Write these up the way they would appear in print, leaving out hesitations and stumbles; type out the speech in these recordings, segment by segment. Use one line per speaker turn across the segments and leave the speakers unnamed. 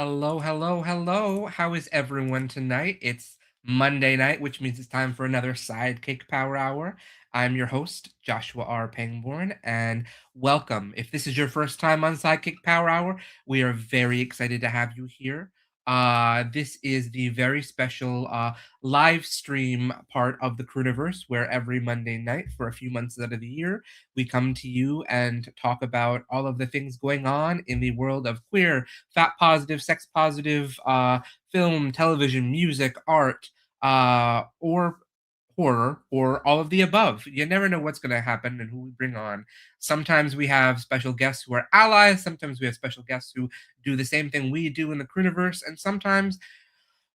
Hello, hello, hello. How is everyone tonight? It's Monday night, which means it's time for another SideKick Power Hour. I'm your host, Joshua R. Pangborn, and welcome. If this is your first time on SideKick Power Hour, we are very excited to have you here. This is the very special live stream part of the Cruniverse, where every Monday night for a few months out of the year, we come to you and talk about all of the things going on in the world of queer, fat positive, sex positive, film, television, music, art, or horror, or all of the above. You never know what's going to happen and who we bring on. Sometimes we have special guests who are allies. Sometimes we have special guests who do the same thing we do in the Cruniverse. And sometimes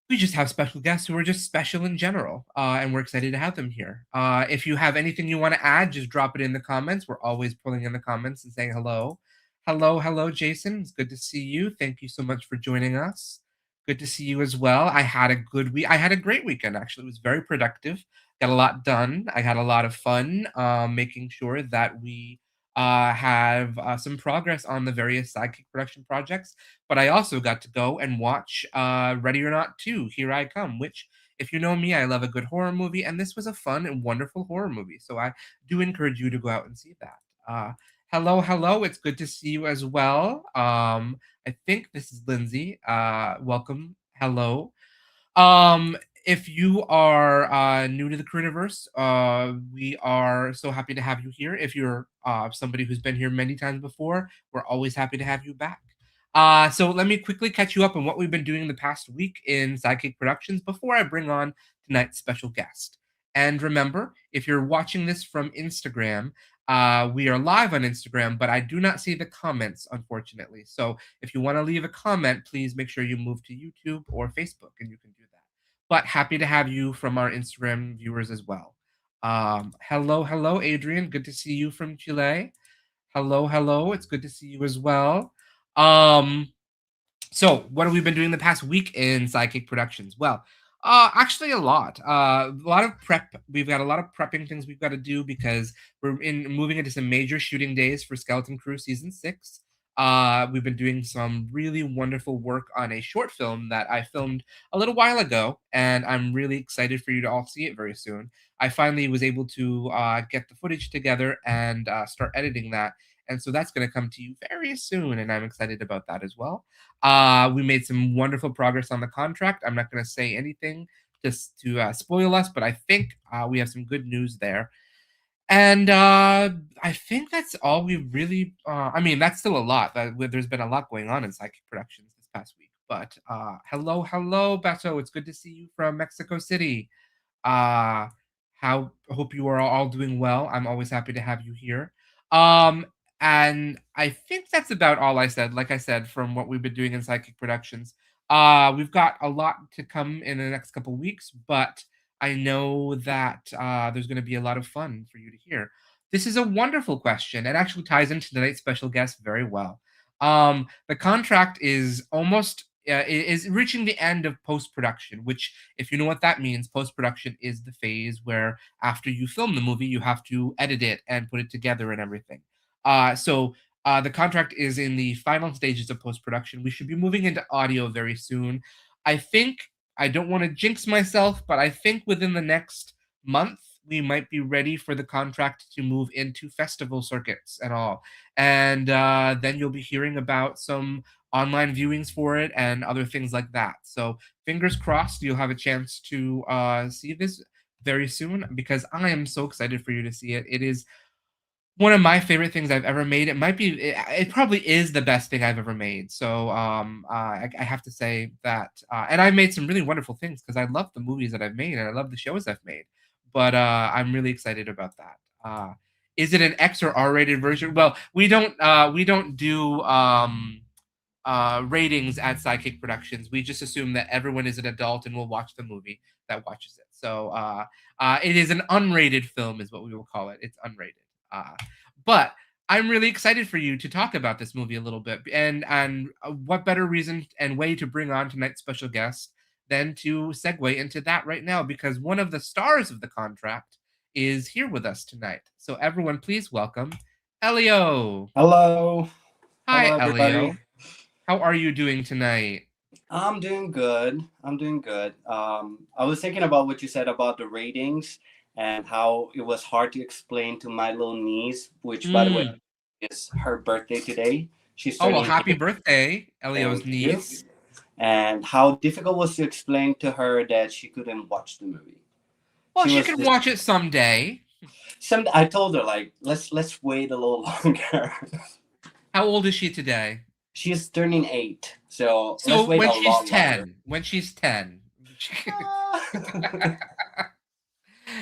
we just have special guests who are just special in general, and we're excited to have them here. If you have anything you want to add, just drop it in the comments. We're always pulling in the comments and saying hello. Hello, hello, Jason. It's good to see you. Thank you so much for joining us. Good to see you as well. I had a good week. I had a great weekend, actually. It was very productive. Got a lot done. I had a lot of fun making sure that we have some progress on the various SideKick production projects, but I also got to go and watch Ready or Not 2, Here I Come, which, if you know me, I love a good horror movie, and this was a fun and wonderful horror movie. So I do encourage you to go out and see that. Hello, hello. It's good to see you as well. I think this is Lindsay. Welcome. Hello. Um, if you are new to the Cruniverse, we are so happy to have you here. If you're somebody who's been here many times before, we're always happy to have you back. So let me quickly catch you up on what we've been doing the past week in SideKick Productions before I bring on tonight's special guest. And remember, if you're watching this from Instagram, we are live on Instagram, but I do not see the comments, unfortunately. So if you want to leave a comment, please make sure you move to YouTube or Facebook, and you can do that. But happy to have you from our Instagram viewers as well. Hello, hello, Adrian. Good to see you from Chile. Hello, hello. It's good to see you as well. Um, so, what have we been doing the past week in SideKick Productions? Well, actually, a lot. A lot of prep. We've got a lot of prepping things we've got to do because we're moving into some major shooting days for Skeleton Crew season 6. We've been doing some really wonderful work on a short film that I filmed a little while ago, and I'm really excited for you to all see it very soon. I finally was able to get the footage together and start editing that. And so that's going to come to you very soon, and I'm excited about that as well. We made some wonderful progress on the contract. I'm not going to say anything just to spoil us, but I think we have some good news there. And I think that's all we really. I mean, that's still a lot. There's been a lot going on in SideKick Productions this past week. But hello, hello, Beto. It's good to see you from Mexico City. Uh, how hope you are all doing well. I'm always happy to have you here. Um, and I think that's about all I said. Like I said, from what we've been doing in SideKick Productions, we've got a lot to come in the next couple weeks, but I know that there's going to be a lot of fun for you to hear. This is a wonderful question. It actually ties into tonight's special guest very well. The contract is almost is reaching the end of post production, which, if you know what that means, post production is the phase where after you film the movie, you have to edit it and put it together and everything. So the contract is in the final stages of post production. We should be moving into audio very soon. I think I don't want to jinx myself, but I think within the next month we might be ready for the contract to move into festival circuits and all. And then you'll be hearing about some online viewings for it and other things like that. So fingers crossed you'll have a chance to see this very soon, because I am so excited for you to see it. It is one of my favorite things I've ever made. It might be, it probably is the best thing I've ever made. So I have to say that, and I've made some really wonderful things because I love the movies that I've made and I love the shows I've made. But I'm really excited about that. Is it an X or R-rated version? Well, we don't do ratings at SideKick Productions. We just assume that everyone is an adult and will watch the movie that watches it. So it is an unrated film, is what we will call it. It's unrated. But I'm really excited for you to talk about this movie a little bit, and what better reason and way to bring on tonight's special guest than to segue into that right now, because one of the stars of the contract is here with us tonight. So everyone, please welcome Elio.
Hello.
Hi,
Hello,
Elio.
everybody.
How are you doing tonight?
I'm doing good. I'm doing good. I was thinking about what you said about the ratings and how it was hard to explain to my little niece, which, by the way,
Mm.
is her birthday today. She's
Oh, well,
turning
happy
8.
birthday, Elio's
Thank you.
niece.
And how difficult was to explain to her that she couldn't watch the movie.
Well,
She
she
was
can
just
watch it someday.
I told her like let's wait a little longer.
How old is she today?
She's turning 8, so let's
So
wait
when
a
she's
lot longer.
10, when she's 10.
Ah.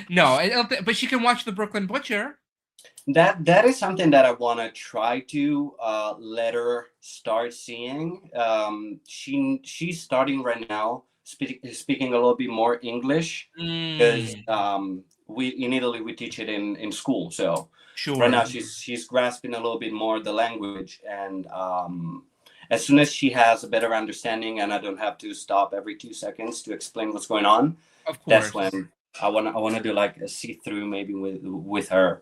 No, I don't but she can watch The Brooklyn Butcher.
That is something that I want to try to let her start seeing. She's starting right now speaking a little bit more English because
Mm,
we in Italy we teach it in school. So right now
sure.
she's grasping a little bit more the language, and as soon as she has a better understanding and I don't have to stop every 2 seconds to explain what's going on,
Of
that's
course.
when I wanna do like a see through maybe with her.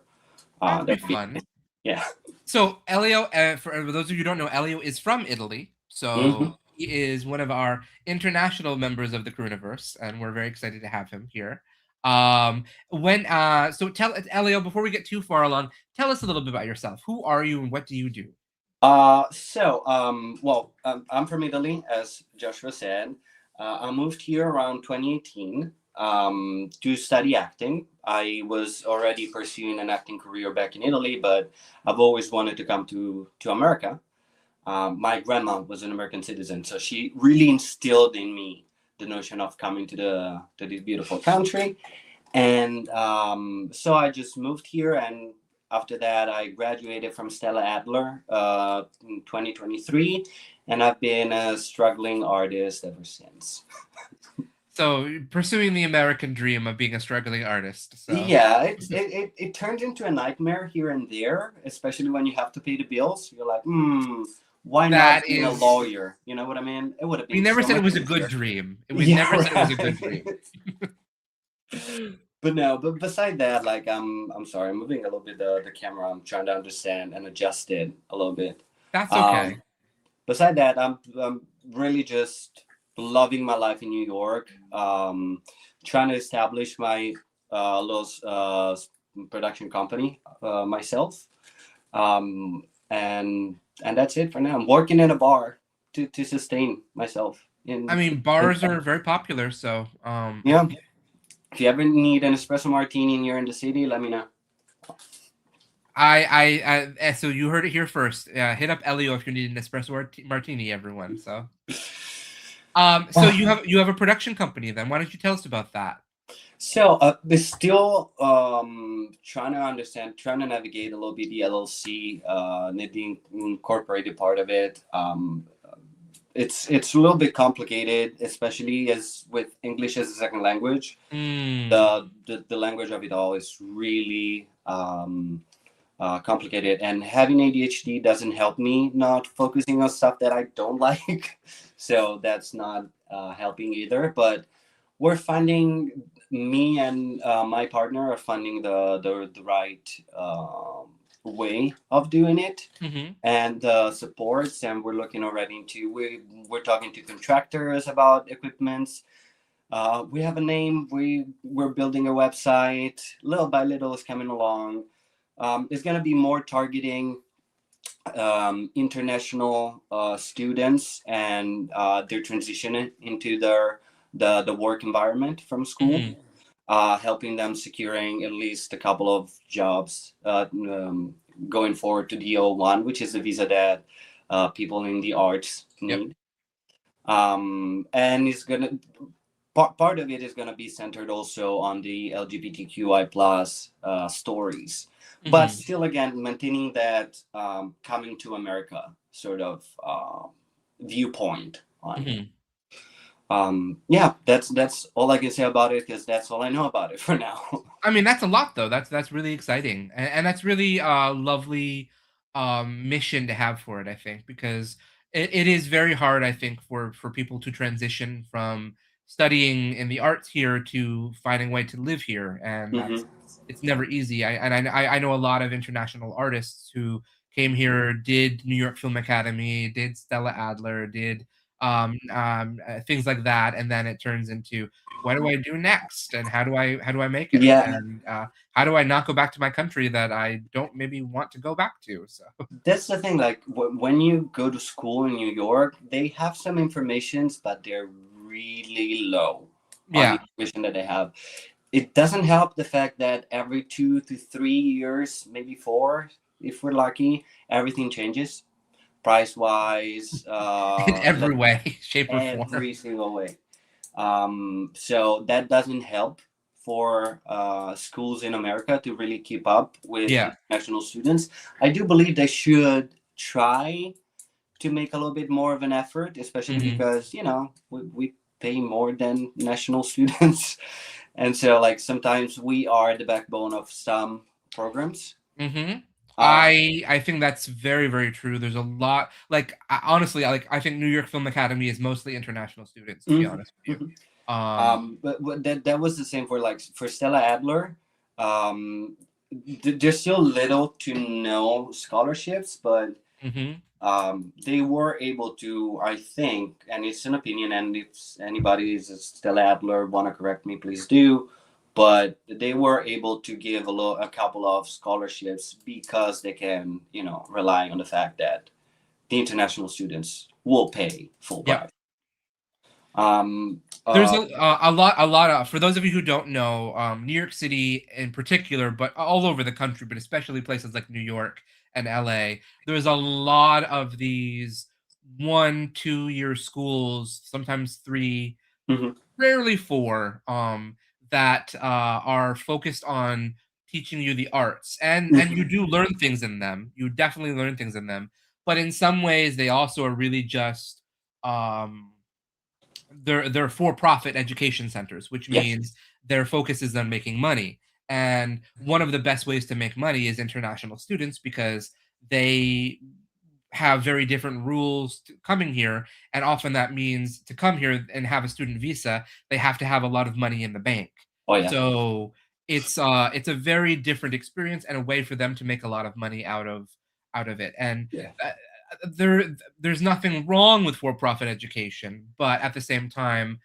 That would be
That would be
fun.
nice. Yeah.
So Elio, for those of you who don't know, Elio is from Italy.
Hmm.
So he is one of our international members of the Crewniverse, and we're very excited to have him here. When so tell Elio, before we get too far along, tell us a little bit about yourself. Who are you and what do you do?
I'm from Italy, as Joshua said. I moved here around 2018 to study acting. I was already pursuing an acting career back in Italy, but I've always wanted to come to America. My grandma was an American citizen, so she really instilled in me the notion of coming to this beautiful country. And so I just moved here, and after that, I graduated from Stella Adler in 2023, and I've been a struggling artist ever since.
So pursuing the American dream of being a struggling artist. So
Yeah, it turns into a nightmare here and there, especially when you have to pay the bills. You're like, why
that
not being a
is
lawyer? You know what I mean? It would have
we
been
never
so
said it
much
was a good
easier.
dream. We
Yeah,
never said it was a good
right.
dream.
But no, but beside that, like I'm sorry, I'm moving a little bit the camera. I'm trying to understand and adjust it a little bit.
That's okay.
Um, Beside that, I'm really just loving my life in New York. Trying to establish my little production company myself. And that's it for now. I'm working in a bar to sustain myself.
I mean,
In
bars are very popular, so
Yeah. If you ever need an espresso martini and you're in the city, let me know.
so you heard it here first. Hit up Elio if you need an espresso martini, everyone. So, so you have a production company then. Why don't you tell us about that?
So we're still trying to understand, trying to navigate a little bit the LLC, the incorporated part of it. It's a little bit complicated, especially as with English as a second language.
Mm,
The language of it all is really complicated, and having ADHD doesn't help me not focusing on stuff that I don't like. So that's not helping either. But we're finding, me and my partner are finding the right way of doing it,
hmm
and supports, and we're looking already into we're talking to contractors about equipments. We have a name. We're building a website. Little by little, is coming along. It's going to be more targeting international students, and their transition into the work environment from school,
hmm
helping them securing at least a couple of jobs going forward to the O1, which is the visa that people in the arts
Yep.
need. And it's gonna part of it is gonna be centered also on the LGBTQI plus stories, but
hmm
still, again, maintaining that coming to America sort of viewpoint on it.
hmm
Yeah, that's all I can say about it, because that's all I know about it for now.
I mean, that's a lot though. That's really exciting, and that's really lovely mission to have for it. I think because it is very hard. I think for people to transition from studying in the arts here to finding a way to live here, and that's
Hmm.
it's never easy. I know a lot of international artists who came here, did New York Film Academy, did Stella Adler, did things like that, and then it turns into what do I do next, and how do I make it,
Yeah,
and how do I not go back to my country that I don't maybe want to go back to? So
that's the thing. Like when you go to school in New York, they have some informations, but they're really low on the
yeah,
information that they have. It doesn't help the fact that every 2 to 3 years, maybe four, if we're lucky, everything changes price wise,
in every way, shape, or form.
every single way. So that doesn't help for schools in America to really keep up with
Yeah.
international students. I do believe they should try to make a little bit more of an effort, especially
Hmm.
because we pay more than national students, and so like sometimes we are the backbone of some programs.
Mhm.
Uh,
I think that's very, very true. There's a lot like, honestly, I think New York Film Academy is mostly international students, to be
mhm,
honest with
mhm.
you.
But that was the same for like for Stella Adler. There's still little to no scholarships, but
Mhm.
they were able to, I think, and it's an opinion, and if anybody is a Stella Adler want to correct me, please do. But they were able to give a couple of scholarships because they can, rely on the fact that the international students will pay full
Yep.
price. Um,
There's
uh,
a lot of for those of you who don't know, New York City in particular, but all over the country, but especially places like New York and LA, there's a lot of these 1, 2 year schools, sometimes 3,
mhm,
rarely 4, that are focused on teaching you the arts, and you
mhm.
do learn things in them. You definitely learn things in them, but in some ways they also are really just um they're for-profit education centers, which
Yes.
means their focus is on making money. And one of the best ways to make money is international students, because they have very different rules to coming here, and often that means to come here and have a student visa, they have to have a lot of money in the bank.
Oh yeah.
So it's a very different experience and a way for them to make a lot of money out of it. And
Yeah.
uh, there's nothing wrong with for-profit education, but at the same time,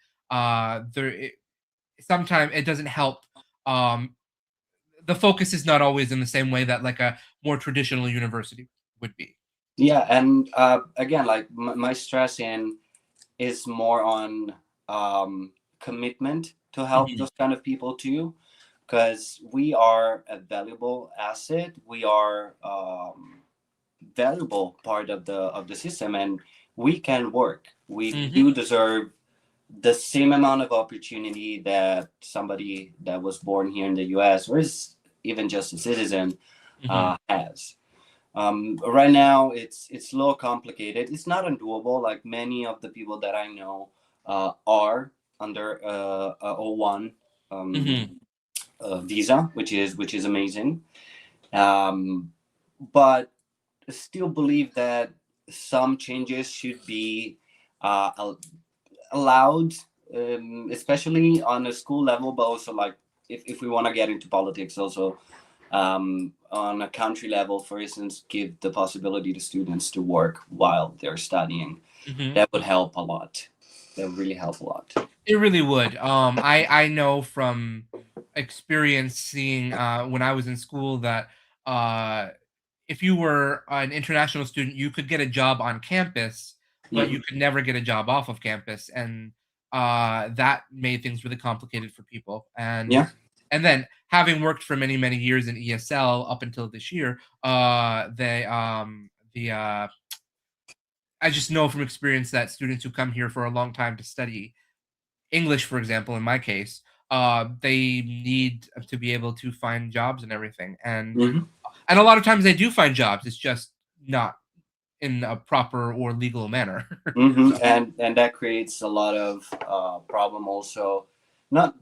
sometimes it doesn't help. Um, the focus is not always in the same way that like a more traditional university would be.
Yeah, and again, like my stress in is more on commitment to help
Mhm.
those kind of people too, because we are a valuable asset. We are valuable part of the system, and we can work. We
Mhm.
do deserve the same amount of opportunity that somebody that was born here in the U.S. or is even just a citizen
Mhm.
has. Right now, it's a little complicated. It's not undoable. Like many of the people that I know are under a O1 um,
Mhm.
visa, which is amazing. Um, but still believe that some changes should be allowed, especially on a school level, but also like if we want to get into politics, also on a country level, for instance, give the possibility to students to work while they're studying.
Mhm.
That would help a lot. That would really help a lot.
It really would. I know from experience seeing when I was in school that uh, if you were an international student, you could get a job on campus, but you
Hmm.
could never get a job off of campus, and that made things really complicated for people.
Yeah.
And then having worked for many many years in ESL up until this year, the I just know from experience that students who come here for a long time to study English, for example, in my case, they need to be able to find jobs and everything,
Hmm.
and a lot of times they do find jobs. It's just not in a proper or legal manner.
Hmm.
So
And that creates a lot of problem also. Not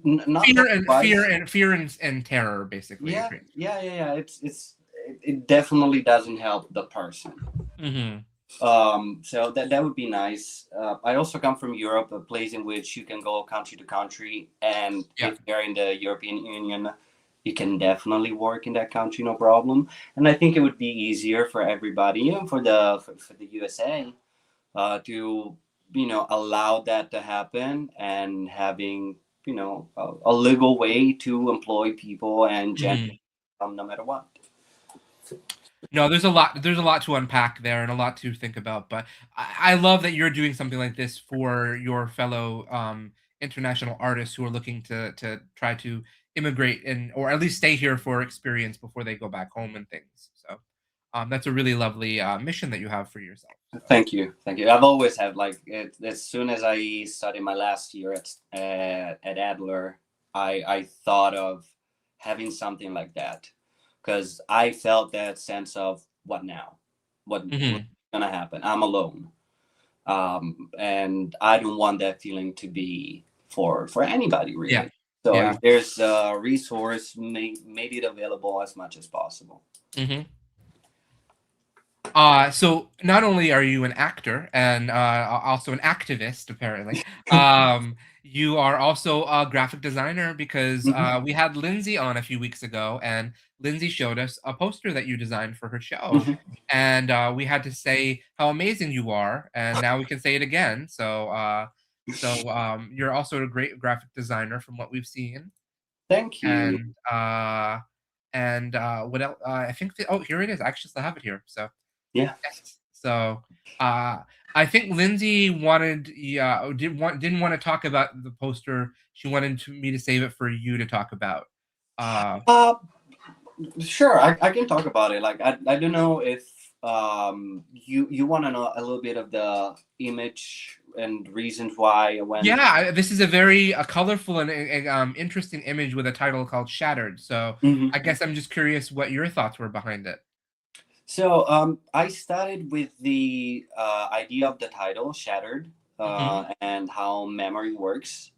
not
fear
money
and fear
wise.
and fear and terror, basically. It
Yeah,
creates.
yeah, yeah, yeah. It definitely doesn't help the person.
Hmm.
So that would be nice. I also come from Europe, a place in which you can go country to country, and
Yeah.
if you're in the European Union, you can definitely work in that country, no problem. And I think it would be easier for everybody, even for the USA, to allow that to happen, and having a legal way to employ people and
Mhm.
generate no matter what.
No, there's a lot to unpack there and a lot to think about, but I love that you're doing something like this for your fellow, international artists who are looking to try to immigrate and or at least stay here for experience before they go back home and things. So, that's a really lovely, mission that you have for yourself, so
Thank you. I've always had like as soon as I started my last year at Adler, I thought of having something like that, because I felt that sense of what now, what's
Mhm.
gonna happen. I'm alone, and I don't want that feeling to be for anybody
Yeah.
really. So
Yeah.
if there's a resource, made it available as much as possible.
Mhm. So not only are you an actor and also an activist, apparently, you are also a graphic designer because
Hmm.
we had Lindsay on a few weeks ago, and Lindsay showed us a poster that you designed for her show,
Hmm.
and we had to say how amazing you are, and now we can say it again. So you're also a great graphic designer from what we've seen,
Thank you.
and what else? I think. Oh, here it is. I actually still have it here. So.
Yeah.
Yes. So, uh, I think Lindsay wanted yeah, didn't wanna talk about the poster. She wanted me to save it for you to talk about. Uh,
Uh, Sure, I can talk about it. Like I don't know if you want to know a little bit of the image and reasons why I went.
yeah, this is a very, colorful and, interesting image with a title called "Shattered." So, I
Mhm.
guess I'm just curious what your thoughts were behind it.
So I started with the idea of the title "Shattered"
Mhm,
and how memory works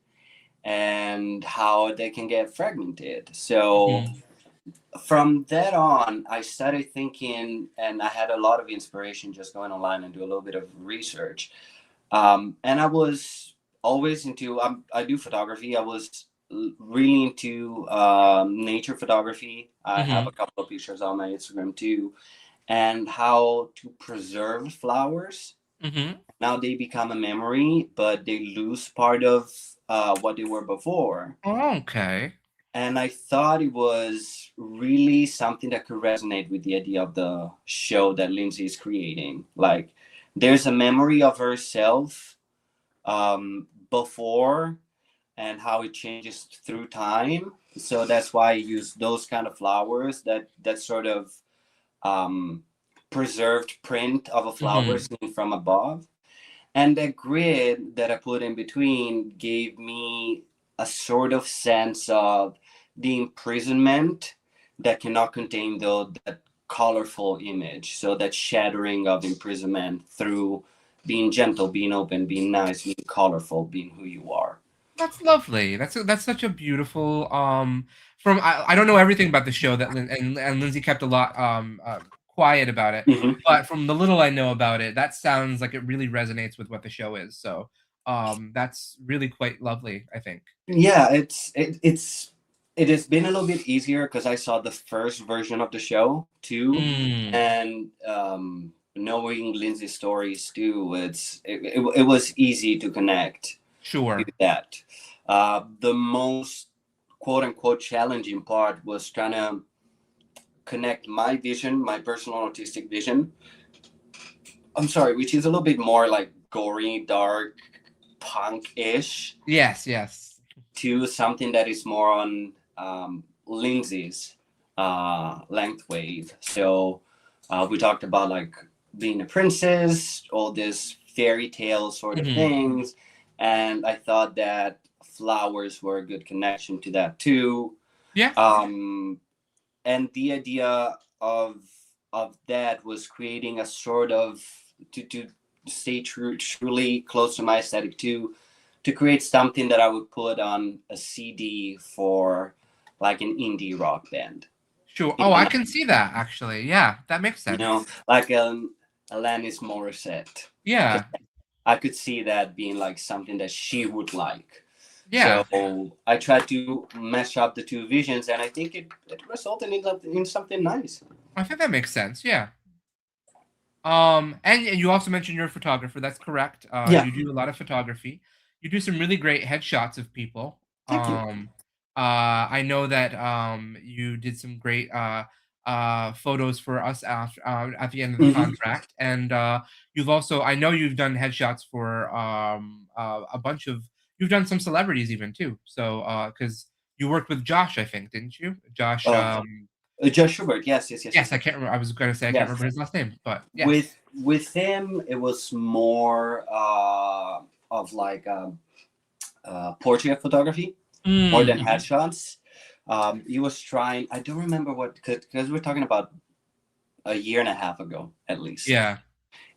and how they can get fragmented. So
mhm,
from that on, I started thinking, and I had a lot of inspiration just going online and do a little bit of research. And I was always into, I do photography. I was really into nature photography. I have
mhm,
a couple of pictures on my Instagram too, and how to preserve flowers.
mhm.
Now they become a memory, but they lose part of what they were before.
Okay.
And I thought it was really something that could resonate with the idea of the show that Lindsay is creating. Like, there's a memory of herself before, and how it changes through time. So that's why I use those kind of flowers, that sort of um, preserved print of a flower
Mhm.
seen from above. And the grid that I put in between gave me a sort of sense of the imprisonment that cannot contain that colorful image. So that shattering of imprisonment through being gentle, being open, being nice, being colorful, being who you are.
That's lovely. That's such a beautiful, from I don't know everything about the show that Lindsay kept a lot, quiet about it,
Mhm.
but from the little I know about it, that sounds like it really resonates with what the show is, so, that's really quite lovely, I think.
Yeah, it has been a little bit easier because I saw the first version of the show too,
Mm,
and knowing Lindsay's stories too, it was easy to connect to
sure.
that. The most quote unquote challenging part was trying to connect my vision, my personal artistic vision. I'm sorry, which is a little bit more like gory, dark, punk-ish,
Yes, yes.
to something that is more on Lindsay's length wave. So we talked about like being a princess, all this fairy tale sort of
Mhm.
things, and I thought that flowers were a good connection to that too.
Yeah.
Um, and the idea of that was creating a sort of to stay truly close to my aesthetic too, to create something that I would put on a CD for like an indie rock band.
Sure.
You
Oh, I
know,
can see that actually, yeah, that makes sense.
like Alanis Morissette.
Yeah,
I could see that being like something that she would like. So
yeah.
I tried to mesh up the two visions, and I think it resulted in something nice.
I think that makes sense, yeah. And you also mentioned you're a photographer. That's correct.
Yeah,
You do a lot of photography. You do some really great headshots of people.
thank you.
I know that you did some great photos for us after, at the end of the
Hmm.
contract, and you've also I know you've done headshots for a bunch of you've done some celebrities even too. So because you worked with Josh, I think, didn't you? Josh.
Uh, Josh Schubert. Yes, yes, yes,
Yes,
yes,
I
yes.
can't remember. I was going to say I can't
Yes.
remember his last name, but yes.
With him, it was more of like portrait photography more than
Mhm.
headshots. He was trying. I don't remember what because we're talking about a year and a half ago at least.
Yeah.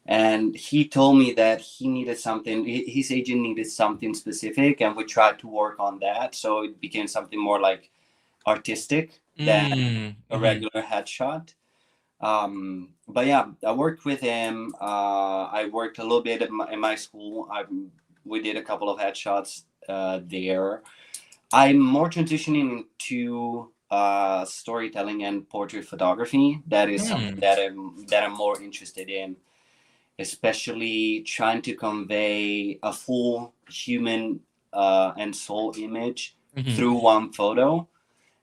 And he told me that he needed something. His agent needed something specific, and we tried to work on that. So it became something more like artistic than a
Mhm.
regular headshot. But yeah, I worked with him. I worked a little bit in my school. We did a couple of headshots there. I'm more transitioning into storytelling and portrait photography. That is something
Mm.
that I'm more interested in, especially trying to convey a full human and soul image
Mhm.
through one photo,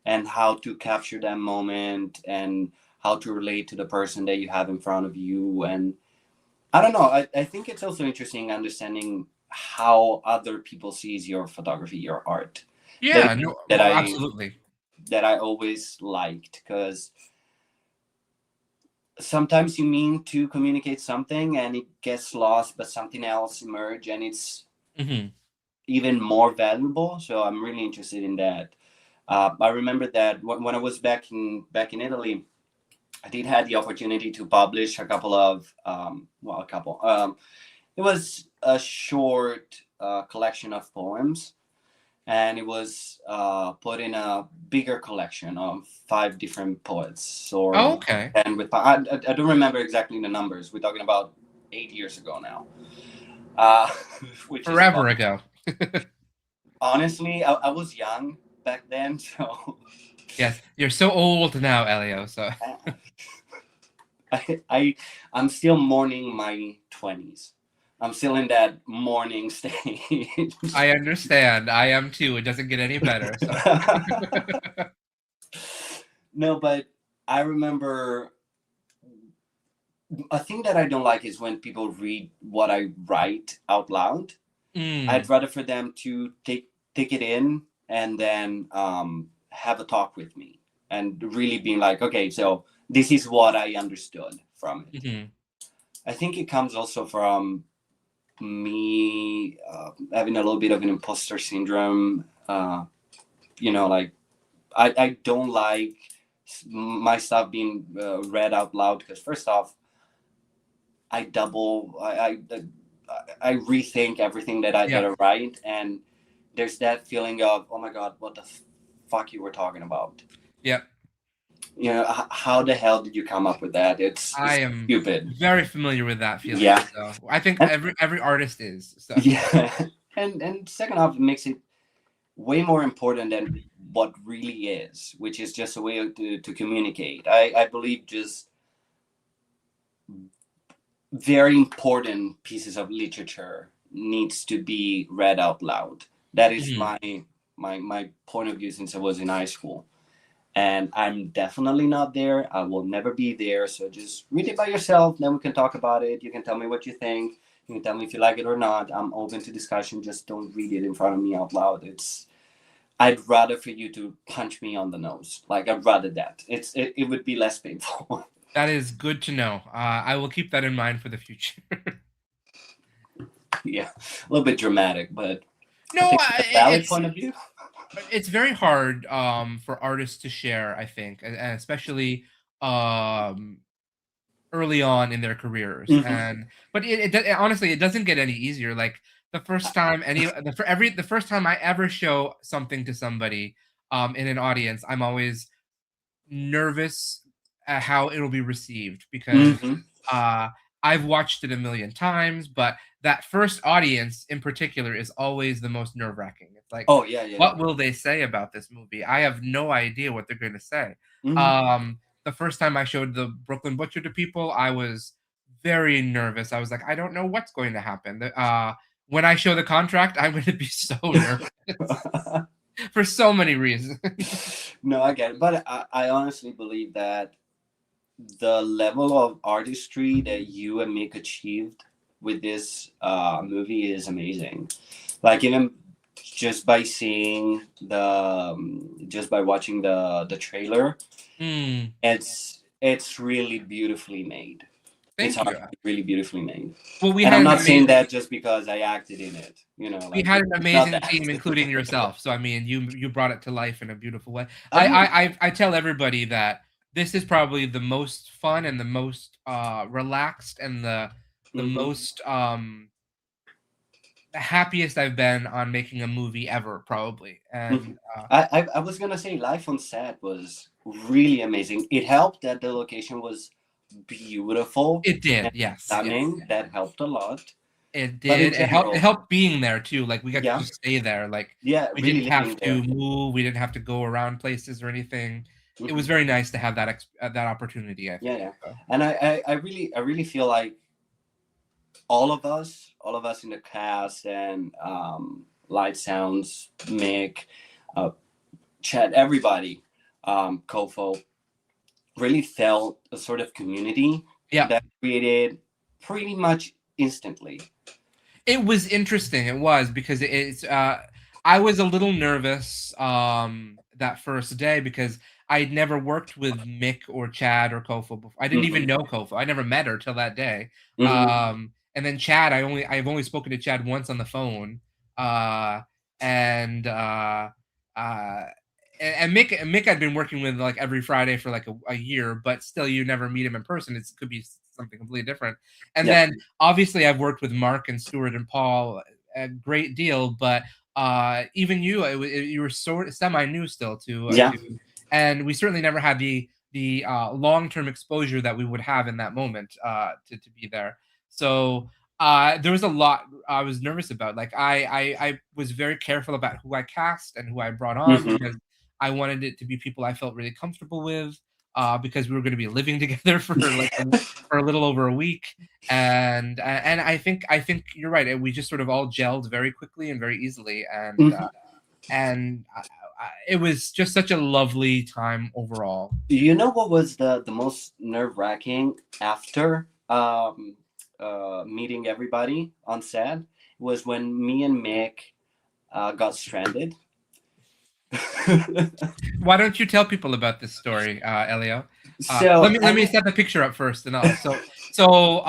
and how to capture that moment and how to relate to the person that you have in front of you. And I don't know, I think it's also interesting understanding how other people sees your photography, your art. That is
Yeah, no,
that I
absolutely.
that I always liked, because sometimes you mean to communicate something and it gets lost, but something else emerge and it's
Mhm.
even more valuable. So I'm really interested in that. I remember that when I was back in Italy, I did had the opportunity to publish a couple of well, a couple. It was a short collection of poems, and it was put in a bigger collection of five different poets, or
Oh, okay.
10 with. I don't remember exactly the numbers. We're talking about 8 years ago now, uh, which is a
Forever
lot.
ago.
Honestly, I was young back then, so
Yes, you're so old now, Elio, so
I'm still mourning my 20s. I'm still in that mourning stage.
I understand. I am too. It doesn't get any better, so
No, but I remember a thing that I don't like is when people read what I write out loud. I'd
Mm.
rather for them to take it in and then have a talk with me and really being like, okay, so this is what I understood from it.
Mhm.
I think it comes also from me having a little bit of an imposter syndrome. Like I don't like my stuff being read out loud, because first off, I double I rethink everything that
Yep.
I write, and there's that feeling of, oh my god, what the fuck you were talking about.
Yep.
How the hell did you come up with that? It's
I am
stupid.
very familiar with that feeling,
Yeah.
so I think
And
every artist is, so
yeah. And second off, it makes it way more important than what really is, which is just a way to communicate. I believe just very important pieces of literature needs to be read out loud. That is
Mhm.
my point of view since I was in high school. And I'm definitely not there. I will never be there. So just read it by yourself. Then we can talk about it. You can tell me what you think. You can tell me if you like it or not. I'm open to discussion. Just don't read it in front of me out loud. I'd rather for you to punch me on the nose. Like, I'd rather that. It would be less painful.
That is good to know. I will keep that in mind for the future.
Yeah, a little bit dramatic, but I
No,
think it's a valid
it's
point of view.
it's very hard for artists to share, I think, and especially um early on in their careers.
Hmm.
And but honestly, it doesn't get any easier. Like the first time I ever show something to somebody in an audience, I'm always nervous at how it'll be received because
Hmm.
uh, I've watched it a million times, but that first audience in particular is always the most nerve wracking. It's like,
Oh yeah, yeah, yeah.
what will they say about this movie? I have no idea what they're going to say.
Hmm.
The first time I showed the Brooklyn Butcher to people, I was very nervous. I was like, I don't know what's going to happen. When I show the contract, I'm going to be so nervous for so many reasons.
No, I get it. But I honestly believe that the level of artistry that you and Mick achieved with this movie is amazing. Like even just by seeing just by watching the trailer,
Mm,
it's really beautifully made. It's
thank you.
really beautifully made.
Well,
And I'm not saying that just because I acted in it.
we
Like
had an
it's not
amazing
that.
team, including yourself. So I mean, you brought it to life in a beautiful way.
I mean,
I tell everybody that this is probably the most fun and the most relaxed and the
mhm.
most the happiest I've been on making a movie ever, probably.
Mhm.
And
I was gonna say life on set was really amazing. It helped that the location was beautiful
it did,
and
yes, yes.
stunning. That helped a lot.
It
But in
did. It
general,
helped being there too. Like we got to
yeah,
just stay there. Like
yeah,
we
really
didn't have
living
to
there.
move. We didn't have to go around places or anything. It was
Hmm.
very nice to have that opportunity, I
Yeah,
think.
yeah.
So.
And I really feel like all of us in the cast and light sounds, Mick, uh, Chad, everybody, Kofo, really felt a sort of community
Yeah.
that created pretty much instantly.
It was interesting. It was because I was a little nervous that first day because I'd never worked with Mick or Chad or Kofa before. I didn't
Hmm.
even know Kofa. I never met her till that day.
Hmm.
And then Chad, I've only spoken to Chad once on the phone. Uh and uh and Mick I'd been working with like every Friday for like a year, but still you never meet him in person. It could be something completely different. And
Yeah.
then obviously I've worked with Mark and Stuart and Paul a great deal, but even you, you were sort of semi new still
Yeah.
to, and we certainly never had the long term exposure that we would have in that moment to be there. So there was a lot I was nervous about. Like I was very careful about who I cast and who I brought on
Hmm.
because I wanted it to be people I felt really comfortable with. Because we were going to be living together for a little over a week, and I think you're right. We just sort of all gelled very quickly and very easily, and it was just such a lovely time overall.
You know what was the most nerve wracking after meeting everybody on set was when me and Mick got stranded.
Why don't you tell people about this story, Elio?
So
Let
I
me
mean,
set the picture up first, and all. So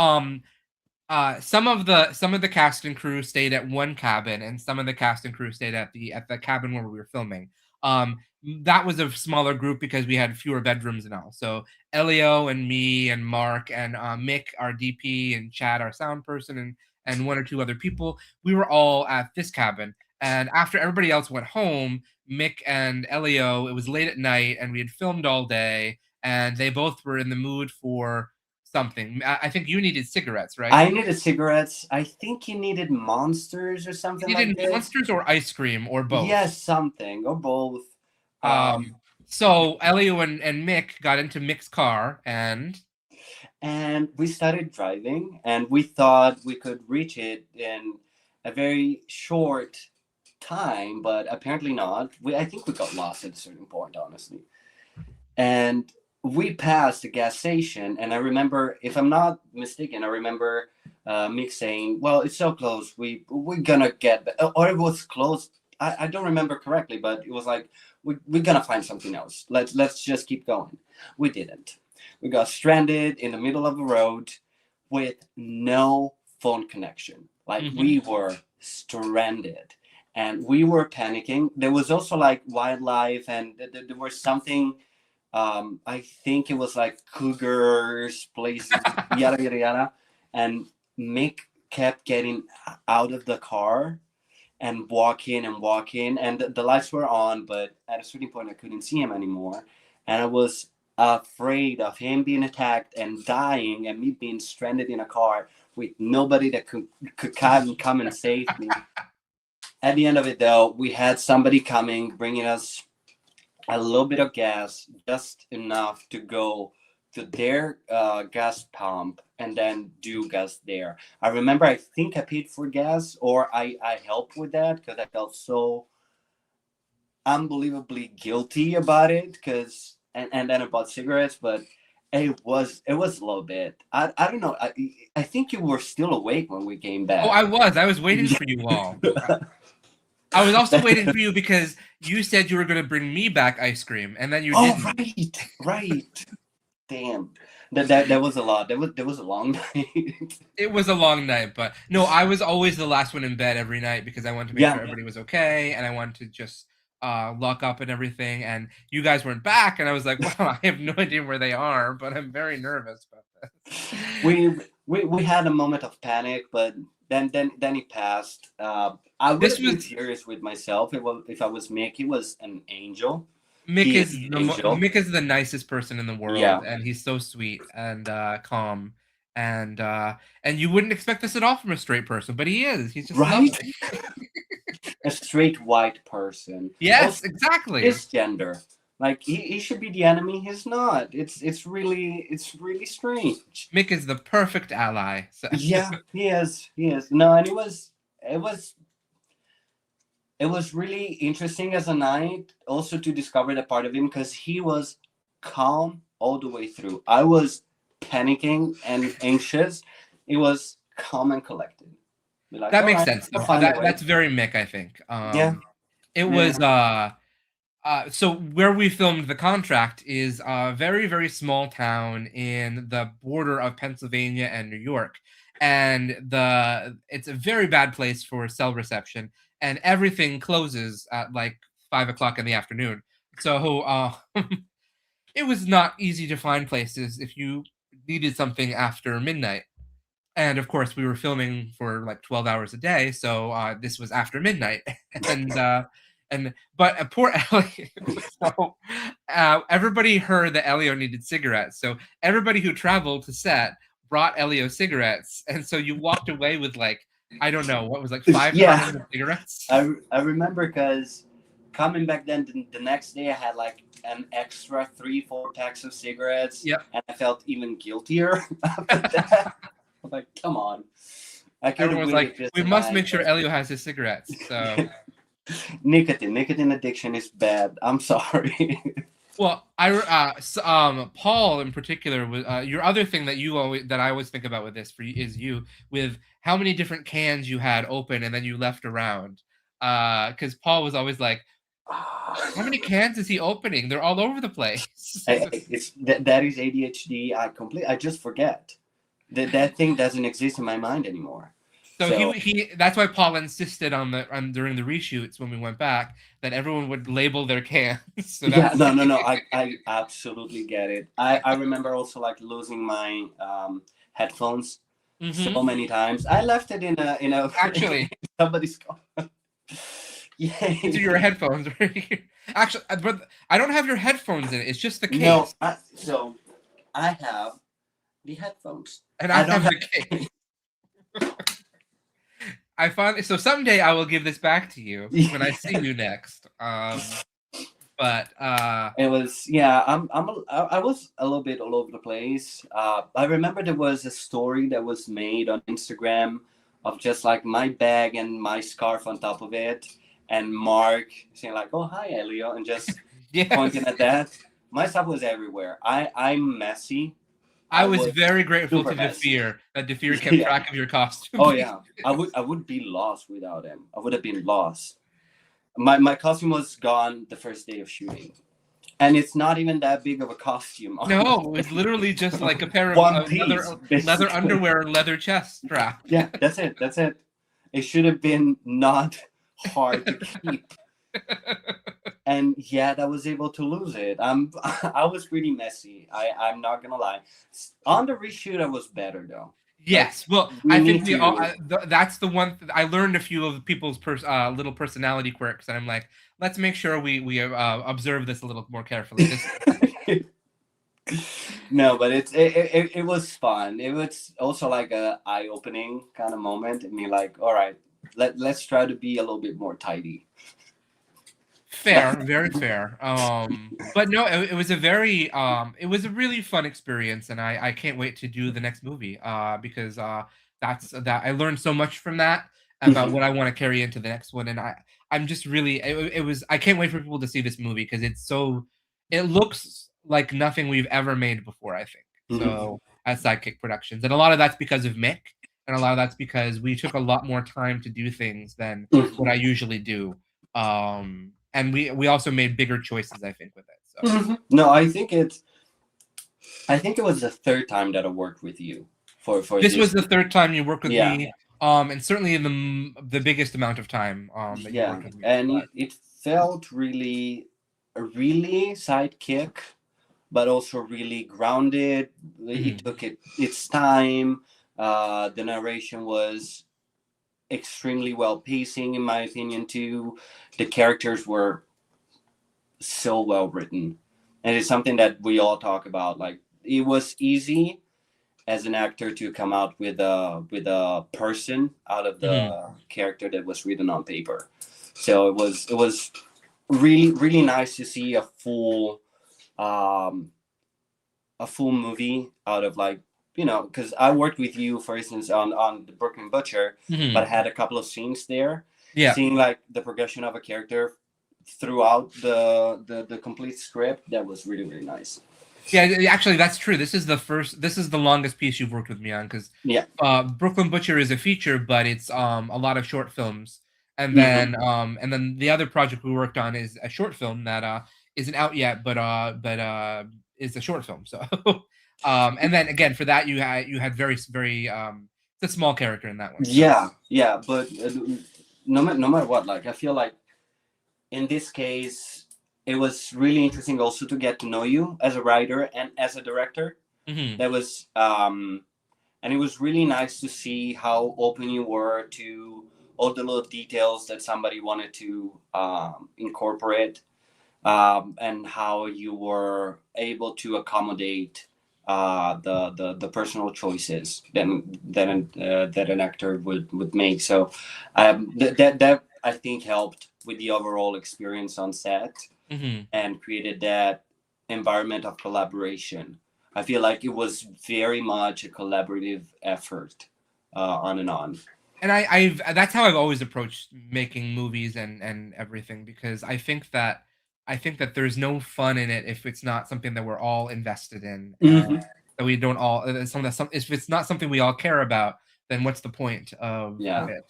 some of the cast and crew stayed at one cabin, and some of the cast and crew stayed at the cabin where we were filming. Um, that was a smaller group because we had fewer bedrooms and all. So Elio and me and Mark and Mick, our DP, and Chad, our sound person, and one or two other people. We were all at this cabin. And after everybody else went home, Mick and Elio, it was late at night, and we had filmed all day, and they both were in the mood for something. I think you needed cigarettes, right?
I needed cigarettes. I think he needed monsters or something
You
like
needed
this.
monsters or ice cream or both.
Yes, something or both.
Um, so Elio and Mick got into Mick's car,
And we started driving, and we thought we could reach it in a very short time, but apparently not. I think we got lost at a certain point, honestly. And we passed the gas station, and I remember, if I'm not mistaken, I remember Mick saying, "Well, it's so close. We're gonna get," or it was close. I don't remember correctly, but it was like we're gonna find something else. Let's just keep going. We didn't. We got stranded in the middle of the road with no phone connection. Like
Mhm.
we were stranded, and we were panicking. There was also like wildlife, and there was something. I think it was like cougars, places, yada yada yada. And Mick kept getting out of the car and walking, and the lights were on, but at a certain point I couldn't see him anymore, and I was afraid of him being attacked and dying, and me being stranded in a car with nobody that could come and save me. At the end of it, though, we had somebody coming, bringing us a little bit of gas, just enough to go to their gas pump and then do gas there. I remember I think I paid for gas, or I helped with that because I felt so unbelievably guilty about it, because and then about cigarettes, but it was a little bit. I don't know. I think you were still awake when we came
Oh,
back.
I was waiting for you all. I was also waiting for you because you said you were going to bring me back ice cream, and then you
Oh,
didn't.
right. Damn. That was a lot. That was a long night.
It was a long night, but no, I was always the last one in bed every night because I wanted to make
Yeah.
sure everybody was okay, and I wanted to just lock up and everything. And you guys weren't back, and I was like, well, I have no idea where they are, but I'm very nervous about this.
We had a moment of panic, but then it passed. I would
This
have been
was
serious with myself if I was Mick. He was an angel.
Mick
He
is
is an
the
angel.
Mick is the nicest person in the
Yeah.
world, and he's so sweet and calm, and uh, and you wouldn't expect this at all from a straight person, but he is. He's just
Right.
lovely.
A straight white person.
Yes,
Also,
exactly.
his gender. Like he should be the enemy. He's not. It's really strange.
Mick is the perfect ally. So.
Yeah, he is. He is. No, and it was it was really interesting as a night also to discover that part of him, because he was calm all the way through. I was panicking and anxious. It was calm and collected. Be like,
That
all
makes
right,
sense,
I'll
though.
find a way.
That's very Mick, I think.
Yeah,
It
yeah.
was so where we filmed The Contract is a very, very small town in the border of Pennsylvania and New York, and it's a very bad place for cell reception, and everything closes at like 5 o'clock in the afternoon. So it was not easy to find places if you needed something after midnight. And of course, we were filming for like 12 hours a day, so this was after midnight, and but poor Ellie. So everybody heard that Elio needed cigarettes, so everybody who traveled to set brought Elio cigarettes, and so you walked away with like I don't know what was like five
Yeah,
cartons of cigarettes.
I remember because coming back then the next day I had like an extra 3-4 packs of cigarettes,
Yep.
and I felt even guiltier after that. I'm like, come on. I could have
Everyone was
waited
like,
just
we
a
must
night,
make sure
but
Elio has his cigarettes. So
nicotine addiction is bad. I'm sorry.
well, Paul in particular was your other thing that I always think about with this for you is you with how many different cans you had open and then you left around. Because Paul was always like, how many cans is he opening? They're all over the place.
That is ADHD. I just forget that thing doesn't exist in my mind anymore.
So
So
he that's why Paul insisted on during the reshoots when we went back that everyone would label their cans. So
yeah,
that's
no. I absolutely get it. I remember also like losing my headphones so
Mhm.
many times. I left it in a
Actually,
somebody's car. Yeah.
these are your headphones right here. Actually, but I don't have your headphones in it. It's just the
No,
case,
so I have the headphones.
and I
I don't
have
have.
the case. I finally so someday I will give this back to you when I see you next. But
It was, yeah. I was a little bit all over the place. I remember there was a story that was made on Instagram of just like my bag and my scarf on top of it, and Mark saying like, "Oh, hi, Elio," and just pointing
yes,
at that. My stuff was everywhere. I'm messy.
I
I
was
was
very grateful
super
to
messy.
Defeer that Defeer kept
Yeah.
track of your costume.
Oh yeah. I would be lost without him. I would have been lost. My costume was gone the first day of shooting. And it's not even that big of a costume.
No, it's literally just like a pair of
One piece,
leather
basically.
underwear and leather chest strap.
Yeah, that's it. That's it. It should have been not hard to keep. And yet I was able to lose it. I was pretty messy. I'm not gonna lie. On the reshoot, I was better though.
Yes, well,
We
I
need
think
to.
that's the one I learned a few of people's little personality quirks, and I'm like, let's make sure we observe this a little more carefully.
No, but it was fun. It was also like a eye opening kind of moment, and me like, all right, let's try to be a little bit more tidy.
Fair, very fair. But no, it was a very it was a really fun experience, and I can't wait to do the next movie. Because that I learned so much from that about
Mhm,
what I want to carry into the next one, and I'm just really it was I can't wait for people to see this movie because it looks like nothing we've ever made before. I think
mhm,
so at Sidekick Productions, and a lot of that's because of Mick, and a lot of that's because we took a lot more time to do things than what
mhm,
I usually do. And we also made bigger choices, I think, with it. So
mhm. No, I think it was the third time that I worked with you for
this
this.
was the third time you worked with
Yeah,
me, and certainly the biggest amount of time that you
yeah,
worked with me.
and
But
it felt really sidekick, but also really grounded. It
mhm.
took its time. The narration was extremely well pacing, in my opinion. Too, the characters were so well written, and it's something that we all talk about. Like, it was easy as an actor to come out with a person out of
Mhm.
the character that was written on paper. So it was really nice to see um, a full movie out of, like, because I worked with you, for instance, on the Brooklyn Butcher, but I
Mhm.
had a couple of scenes there,
Yeah.
seeing like the progression of a character throughout the complete script. That was really nice.
Yeah, actually, that's true. This is the longest piece you've worked with me on because
Yeah.
Brooklyn Butcher is a feature, but it's a lot of short films,
Hmm.
and then the other project we worked on is a short film that isn't out yet, but is a short film. So, and then again for that you had very it's a small character in that one. So,
Yeah, but no matter what, like, I feel like in this case, it was really interesting also to get to know you as a writer and as a director.
mhm.
That was and it was really nice to see how open you were to all the little details that somebody wanted to incorporate, and how you were able to accommodate the personal choices that an actor would make. So that I think helped with the overall experience on set
Mhm.
and created that environment of collaboration. I feel like it was very much a collaborative effort, on and on.
And I've that's how I've always approached making movies and everything because I think that there's no fun in it if it's not something that we're all invested in and
Hmm.
that we don't all if it's not something we all care about, then what's the point of
Yeah.
it?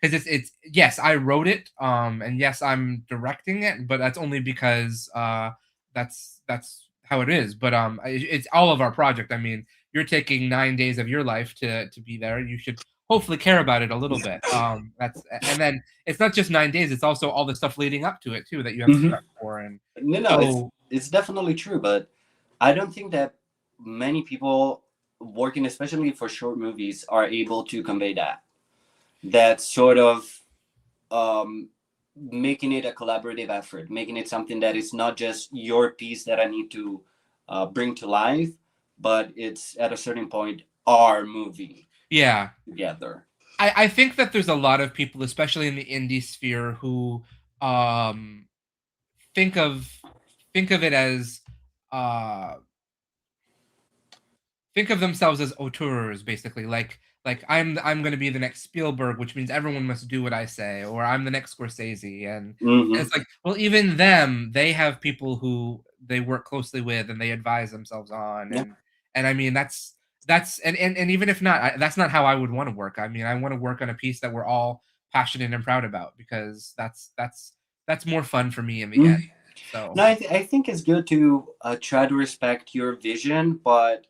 Because it's yes, I wrote it, and yes, I'm directing it, but that's only because that's how it is. But it's all of our project. I mean, you're taking 9 days of your life to be there. You should hopefully care about it a little bit. That's and then it's not just 9 days; it's also all the stuff leading up to it too that you have to
Hmm.
prep for. And
No,
so,
it's definitely true, but I don't think that many people working, especially for short movies, are able to convey that sort of, um, making it a collaborative effort, making it something that is not just your piece that I need to bring to life, but it's at a certain point our movie
yeah,
together.
I think that there's a lot of people, especially in the indie sphere, who um, think of think of it as uh, think of themselves as auteurs, basically. Like I'm going to be the next Spielberg, which means everyone must do what I say, or I'm the next Scorsese, and
Hmm.
it's like, well, even them, they have people who they work closely with and they advise themselves on,
Yeah.
and I mean that's and even if not, that's not how I would want to work. I mean, I want to work on a piece that we're all passionate and proud about because that's more fun for me in the end.
Mhm.
So
No, I think it's good to try to respect your vision, but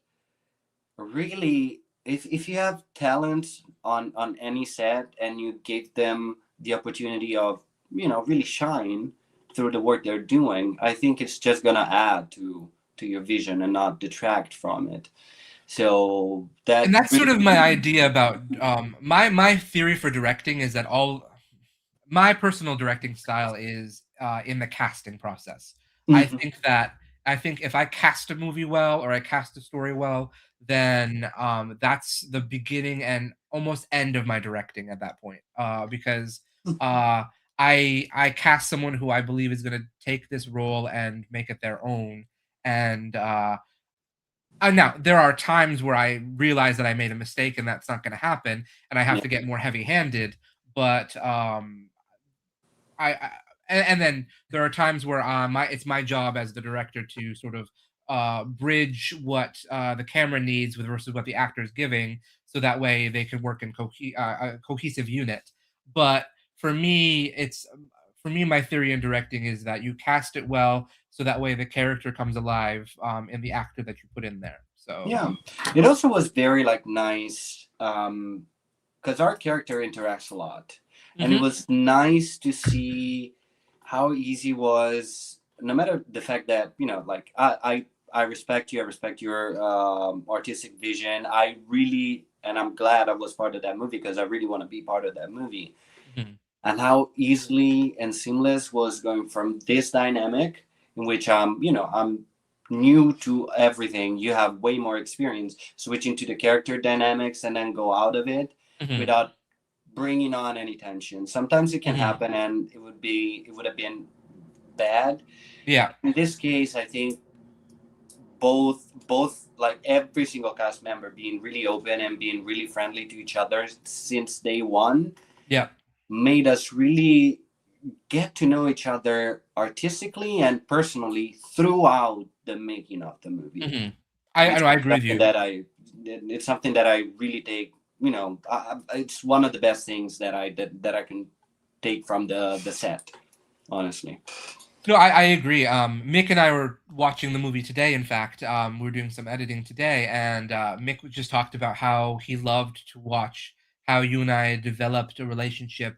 really, if you have talent on any set and you give them the opportunity of, really shine through the work they're doing, I think it's just gonna add to your vision and not detract from it. So
and
that
that's sort
really.
of my idea about my theory for directing is that all my personal directing style is in the casting process. I
Mhm.
think that I think if I cast a movie well or I cast a story well, then that's the beginning and almost end of my directing at that point. Because uh, I cast someone who I believe is going to take this role and make it their own. And now there are times where I realize that I made a mistake and that's not going to happen, and I have
Yeah.
to get more heavy-handed. But I and then there are times where my it's my job as the director to sort of bridge what the camera needs with versus what the actor is giving, so that way they can work in a cohesive unit. But for me, my theory in directing is that you cast it well, so that way the character comes alive in the actor that you put in there. So
Yeah. It also was very like nice, because our character interacts a lot, and it
mhm,
was nice to see how easy it was. No matter the fact that, like, I respect you, I respect your artistic vision. I really, and I'm glad I was part of that movie because I really want to be part of that movie.
mhm,
And how easily and seamless was going from this dynamic in which I'm new to everything. You have way more experience switching to the character dynamics and then go out of it
mhm,
without bringing on any tension. Sometimes it can
mhm.
happen and it would have been bad.
Yeah.
In this case, I think both like every single cast member being really open and being really friendly to each other since day one
Yeah.
made us really get to know each other artistically and personally throughout the making of the movie,
Mhm. I
which
know,
is
I agree with
something
you.
that it's something that I really take. It's one of the best things that I can take from the set. Honestly,
No, I agree. Mick and I were watching the movie today. In fact, we were doing some editing today, and Mick just talked about how he loved to watch how you and I developed a relationship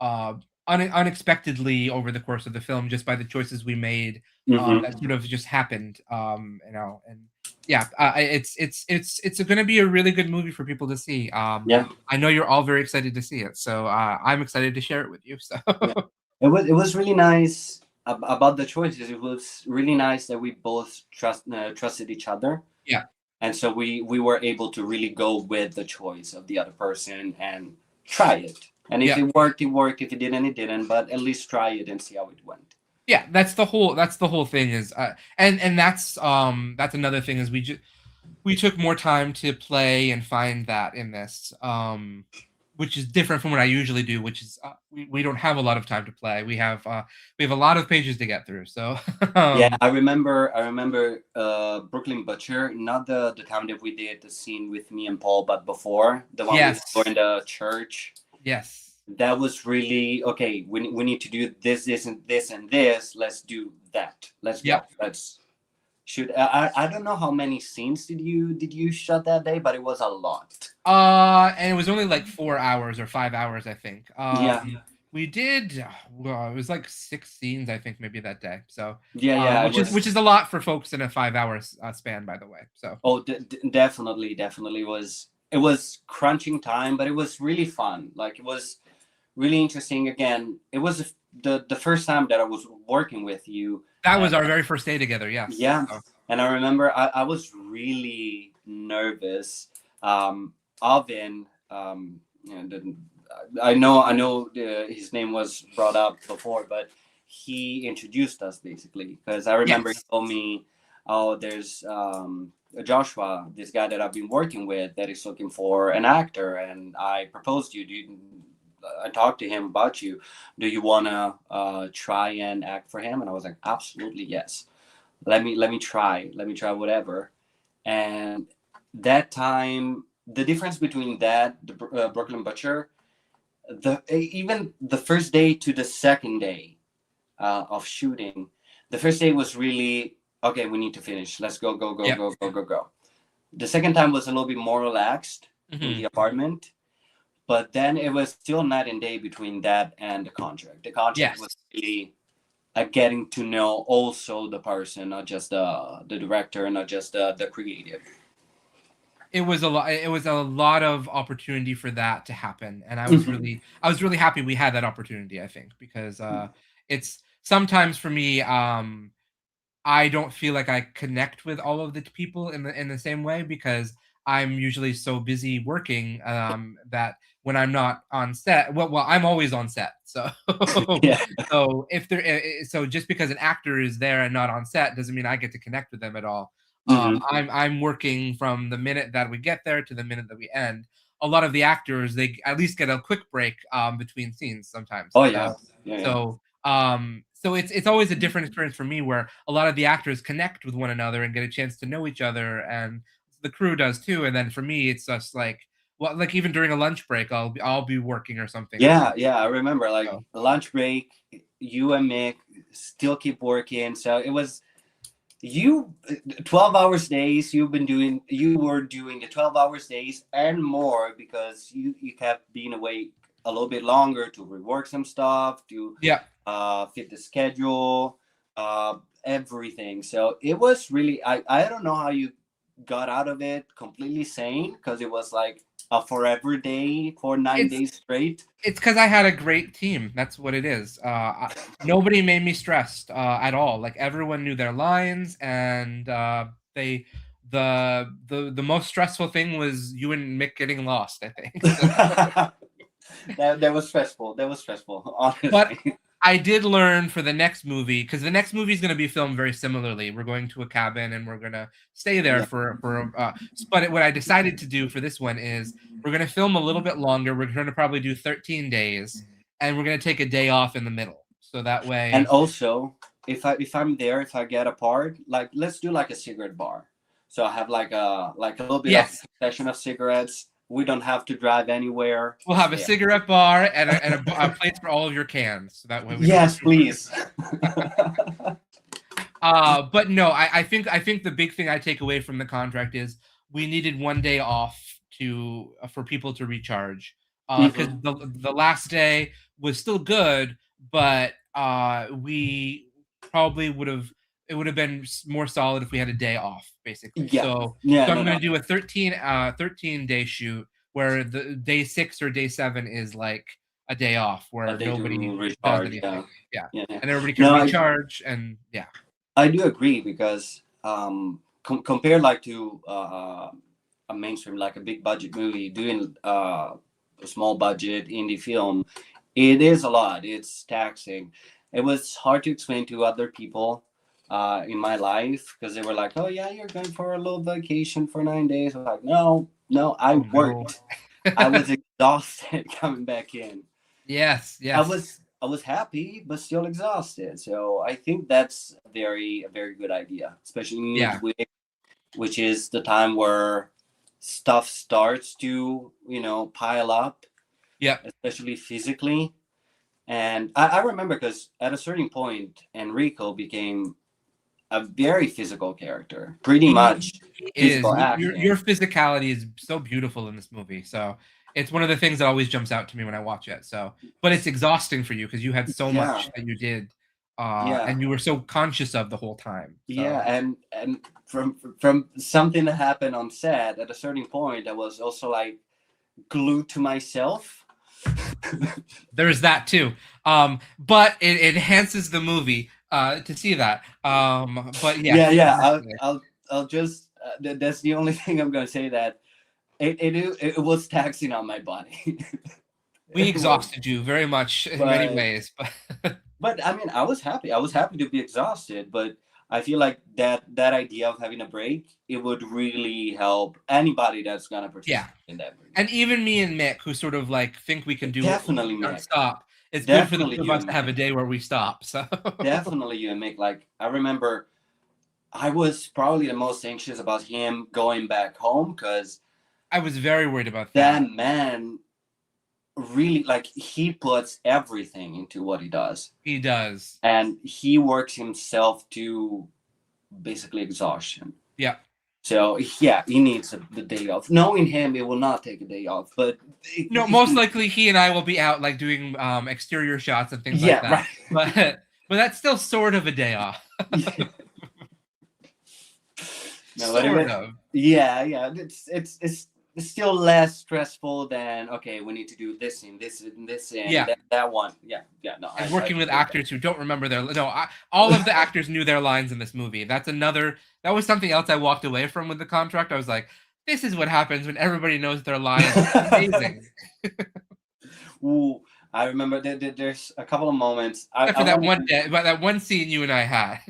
uh, unexpectedly over the course of the film, just by the choices we made. That
hmm
sort of just happened, and yeah, it's going to be a really good movie for people to see.
yeah,
I know you're all very excited to see it, so I'm excited to share it with you. So
yeah. It was really nice about the choices. It was really nice that we both trusted each other,
yeah,
and so we were able to really go with the choice of the other person and try it. And if
yeah.
it worked, it worked. If it didn't, it didn't. But at least try it and see how it went.
Yeah, that's the whole thing is and that's another thing is we took more time to play and find that in this which is different from what I usually do, which is we don't have a lot of time to play. We have a lot of pages to get through. So
Yeah, I remember Brooklyn Butcher, not the time that we did the scene with me and Paul, but before the one we saw
yes.
in the church.
Yes.
That was really okay. We need to do this, this, and this, and this. Let's do that. Let's go.
Yep.
Let's shoot. I don't know how many scenes did you shot that day, but it was a lot.
And it was only like 4 hours or 5 hours, I think.
Yeah,
We did. Well, it was like 6 scenes, I think, maybe that day. So,
yeah, yeah. It
which is
was.
a lot for folks in a 5 hour span, by the way. So,
Oh, definitely was. It was crunching time, but it was really fun. Like it was really interesting. Again, it was the first time that I was working with you,
that
and
was our very first day together. Yes.
yeah,
So,
and I remember I was really nervous. Alvin, I know his name was brought up before, but he introduced us basically because I remember he
yes.
told me, "Oh, there's Joshua, this guy that I've been working with, that is looking for an actor, and I proposed you. I talked to him about you. Do you wanna try and act for him?" And I was like, "Absolutely, yes. Let me try whatever." And that time, the difference between that, the Brooklyn Butcher, even the first day to the second day of shooting, the first day was really okay. We need to finish. Let's go, go, go,
Yep.
go, go, go, go. The second time was a little bit more relaxed in the
Hmm.
apartment, but then it was still night and day between that and the contract. The contract
Yes.
was really getting to know also the person, not just the director, not just the creative.
It was a lot of opportunity for that to happen, and
Mhm.
I was really happy we had that opportunity, I think, because it's sometimes for me I don't feel like I connect with all of the people in the same way because I'm usually so busy working that when I'm not on set, well, I'm always on set. So,
Yeah.
so if there, so just because an actor is there and not on set doesn't mean I get to connect with them at all.
Hmm.
I'm working from the minute that we get there to the minute that we end. A lot of the actors, they at least get a quick break between scenes sometimes.
Oh
So
yeah. Yeah. Yeah.
so it's always a different experience for me where a lot of the actors connect with one another and get a chance to know each other, and the crew does too. And then for me, it's just like, well, like even during a lunch break, I'll be working or something with
Yeah,
somebody.
yeah, I remember like
So
lunch break, you and Mick still keep working. So it was you 12 hours days you were doing the 12 hours days and more because you kept being awake a little bit longer to rework some stuff, to
yeah,
fit the schedule, everything. So it was really I don't know how you got out of it completely sane because it was like a forever day for 9
it's
days straight.
it's because I had a great team. That's what it is. Nobody made me stressed at all. Like everyone knew their lines, and they the most stressful thing was you and Mick getting lost, I think. So,
That was stressful. That was stressful,
but
honestly.
I did learn for the next movie, because the next movie is going to be filmed very similarly. We're going to a cabin and we're going to stay there
Yeah.
for. But what I decided to do for this one is we're going to film a little bit longer. We're going to probably do 13 days, and we're going to take a day off in the middle, so that
And
way.
also, if I'm there, if I get a part, like let's do like a cigarette bar. So I have like a little bit of
Yes,
session of cigarettes. We don't have to drive anywhere.
we'll
It's
have a
there.
cigarette bar and a place for all of your cans, so that way we don't have
Yes,
to worry.
please.
But no, I think the big thing I take away from the contract is we needed one day off to for people to recharge. Because
Hmm.
the last day was still good, but we probably would have it would have been more solid if we had a day off, basically.
Yeah.
So
Yeah.
I'm
No. No.
gonna do a 13 day shoot where the day 6 or day 7 is like a day off
A
where
day
nobody
to
does
recharge.
anything.
Yeah.
Yeah.
Yeah. Yeah.
And everybody can
No,
recharge, and yeah.
I do agree because compared like to a mainstream like a big budget movie doing a small budget indie film, it is a lot. It's taxing. It was hard to explain to other people in my life because they were like, "Oh yeah, you're going for a little vacation for 9 days." I'm like, "No, no, I
Oh no.
worked. I was exhausted coming back in.
Yes,
I
yes.
was I was happy, but still exhausted. So I think that's a very good idea, especially in
Yeah.
midweek, which is the time where stuff starts to pile up,
Yep.
especially physically. And I remember because at a certain point, Enrico became a very physical character, pretty much
He is.
physical
Your
acting.
physicality is so beautiful in this movie. So it's one of the things that always jumps out to me when I watch it. So, but it's exhausting for you because you had so
Yeah,
much that you did,
yeah.
and you were so conscious of the whole time.
Yeah,
So
and from something that happened on set at a certain point, I was also like glued to myself.
there's that too. But it enhances the movie to see that. But
Yeah,
yes,
yeah.
exactly.
I'll just that's the only thing I'm gonna say that it was taxing on my body.
We
It was,
exhausted you very much in many
but
ways, but
I mean, I was happy. I was happy to be exhausted, but I feel like that idea of having a break it would really help anybody that's gonna
yeah.
participate in that movie.
And even me and Mick, who sort of like think we can do
Definitely, Mick.
nonstop, it's good for the
Definitely
two of
you
us
and
to have a
Mick.
day where we stop. So
Definitely you and Mick. Like I remember, I was probably the most anxious about him going back home because
I was very worried about that.
that man really like he puts everything into what he does,
He does.
and he works himself to basically exhaustion.
Yeah.
So yeah, he needs the day off. Knowing him, he will not take a day off. But
No, most likely he and I will be out like doing exterior shots and things like
yeah,
that.
right.
But that's still sort of a day off.
Yeah. No, but
Sort of.
yeah, yeah. It's still less stressful than okay. We need to do this and this and this and
Yeah.
that one. Yeah, yeah. No,
And
I
working with
get
actors who don't remember their all of the actors knew their lines in this movie. That was something else I walked away from with the contract. I was like, This is what happens when everybody knows their lines. It's amazing.
Ooh, I remember there's a couple of moments. I,
Except
I
for that
want
one day, but that one scene you and I had.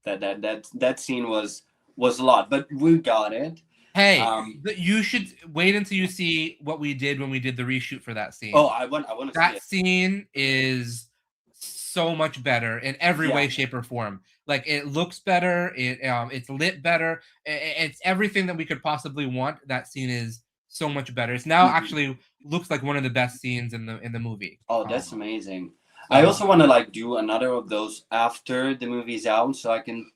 that scene was a lot, but we got it.
Hey,
Um,
you should wait until you see what we did when we did the reshoot for that
oh,
scene.
I want to see
That
it.
scene is so much better in every
Yeah.
way, shape, or form. Like it looks better, it's lit better. It's everything that we could possibly want. That scene is so much better. It's now
Mhm.
actually looks like one of the best scenes in the movie.
Oh, that's amazing. I
So
also want to like do another of those after the movie's out, so I can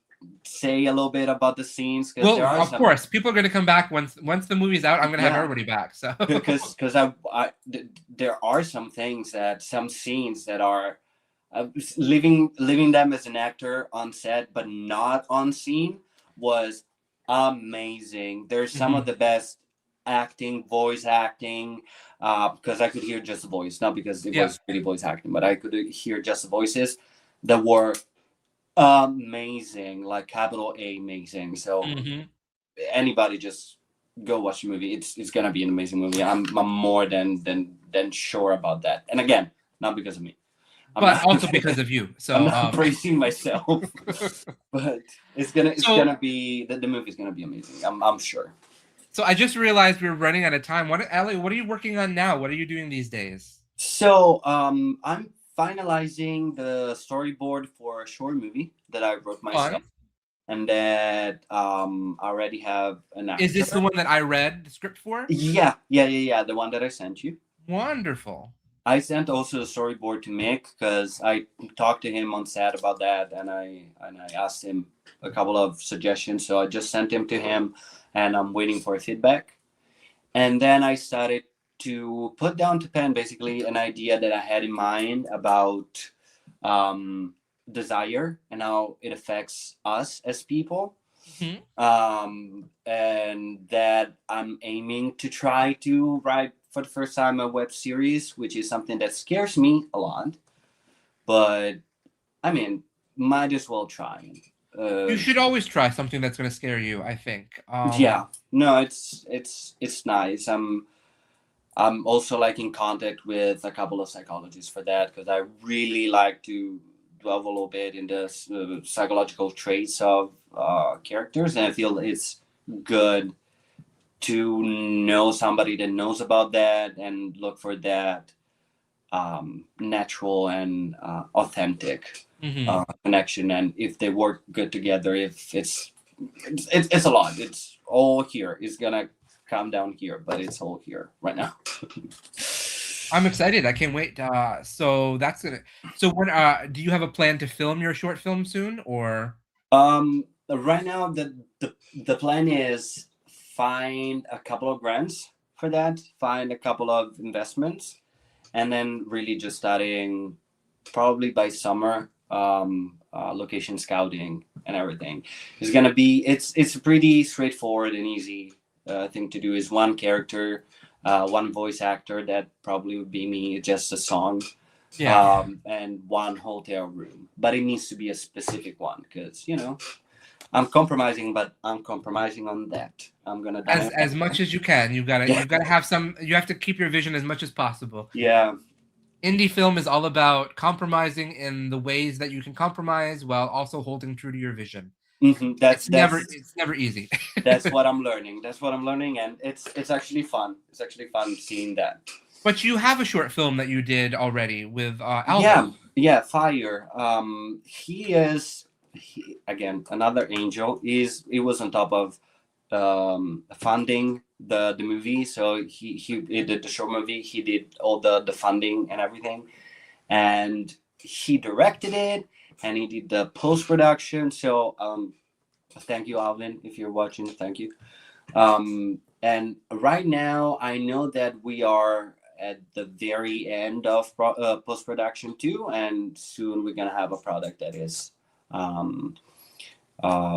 say a little bit about the scenes because there
well,
are
of
some.
course, people are going to come back once the movie's out. I'm going to have
Yeah,
everybody back. So
because there are some things that some scenes that are living them as an actor on set but not on scene was amazing. There's some of
Mhm.
the best acting, voice acting, because I could hear just the voice, not because it
Yeah.
was really voice acting, but I could hear just the voices that were amazing, like capital A amazing. So
Mhm.
anybody just go watch the movie. It's gonna be an amazing movie. I'm more than sure about that. And again, not because of me. I'm
But
not
also because of you.
I'm
So
not praising myself, but it's
so
gonna be the movie's gonna be amazing. I'm sure.
so I just realized we are running out of time. What Ellie, what are you working on now? What are you doing these days?
So I'm finalizing the storyboard for a short movie that I wrote myself,
Fun.
and that I already have an
Is this the
actor.
one that I read the script for?
Yeah, the one that I sent you.
Wonderful.
I sent also the storyboard to Mick because I talked to him on set about that, and I asked him a couple of suggestions. So I just sent him to him, and I'm waiting for feedback. And then I started to put down to pen basically an idea that I had in mind about um, desire and how it affects us as people,
Hmm.
and that I'm aiming to try to write for the first time a web series, which is something that scares me a lot. But I mean, might as well try.
You
Uh,
should always try something that's going to scare you, I think.
yeah, no, it's nice. I'm also like in contact with a couple of psychologists for that because I really like to delve a little bit in the psychological traits of characters, and I feel it's good to know somebody that knows about that and look for that natural and authentic
hmm
connection. And if they work good together, if it's a lot. It's all here. It's gonna come down here, but it's all here right now.
I'm excited. I can't wait. So that's gonna. So when do you have a plan to film your short film soon, or?
Right now, the plan is find a couple of grants for that, find a couple of investments, and then really just starting probably by summer. Location scouting and everything is gonna be. It's pretty straightforward and easy thing to do. Is one character, one voice actor that probably would be me, just a song,
Yeah.
and one hotel room. But it needs to be a specific one because I'm compromising, but I'm compromising on that. I'm gonna die on
As much
that.
as you can.
Yeah,
You've gotta have some. You have to keep your vision as much as possible.
yeah.
Indie film is all about compromising in the ways that you can compromise while also holding true to your vision.
That's
It's never easy.
that's what I'm learning. That's what I'm learning, and it's actually fun. It's actually fun seeing that.
But you have a short film that you did already with
Yeah,
Alvin.
yeah. Fire. He again another angel. He was on top of funding the movie, so he did the short movie. He did all the funding and everything, and he directed it, and he did the post production. So thank you, Alvin, if you're watching. Thank you. And right now, I know that we are at the very end of post production too, and soon we're gonna have a product that is um,